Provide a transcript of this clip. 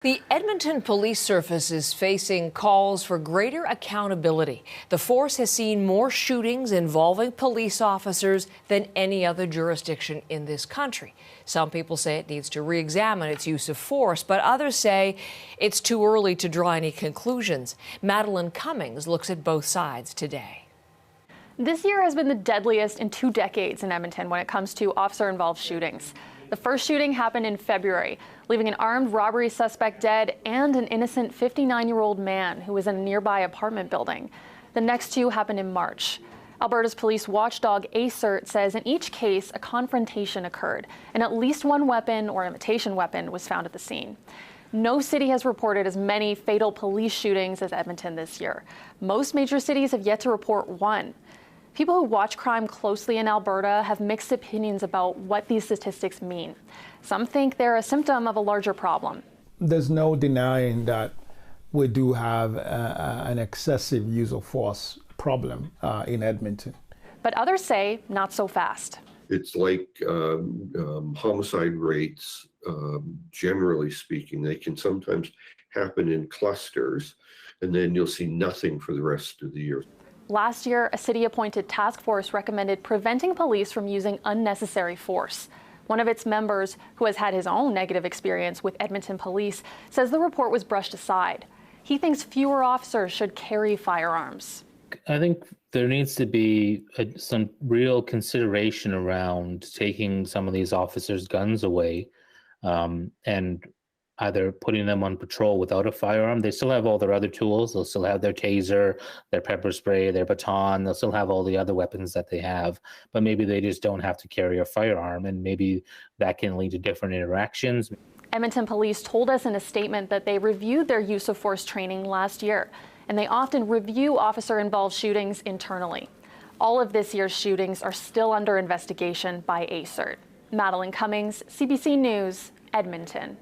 The Edmonton Police Service is facing calls for greater accountability. The force has seen more shootings involving police officers than any other jurisdiction in this country. Some people say it needs to re-examine its use of force, but others say it's too early to draw any conclusions. Madeline Cummings looks at both sides today. This year has been the deadliest in 2 decades in Edmonton when it comes to officer-involved shootings. The first shooting happened in February, leaving an armed robbery suspect dead and an innocent 59-year-old man who was in a nearby apartment building. The next 2 happened in March. Alberta's police watchdog ACERT says in each case a confrontation occurred and at least one weapon or imitation weapon was found at the scene. No city has reported as many fatal police shootings as Edmonton this year. Most major cities have yet to report one. People who watch crime closely in Alberta have mixed opinions about what these statistics mean. Some think they're a symptom of a larger problem. There's no denying that we do have an excessive use of force problem in Edmonton. But others say not so fast. It's like homicide rates, generally speaking, they can sometimes happen in clusters, and then you'll see nothing for the rest of the year. Last year, a city-appointed task force recommended preventing police from using unnecessary force. One of its members, who has had his own negative experience with Edmonton police, says the report was brushed aside. He thinks fewer officers should carry firearms. I think there needs to be some real consideration around taking some of these officers' guns away and either putting them on patrol without a firearm. They still have all their other tools. They'll still have their taser, their pepper spray, their baton. They'll still have all the other weapons that they have, but maybe they just don't have to carry a firearm, and maybe that can lead to different interactions. Edmonton police told us in a statement that they reviewed their use of force training last year, and they often review officer-involved shootings internally. All of this year's shootings are still under investigation by ACERT. Madeline Cummings, CBC News, Edmonton.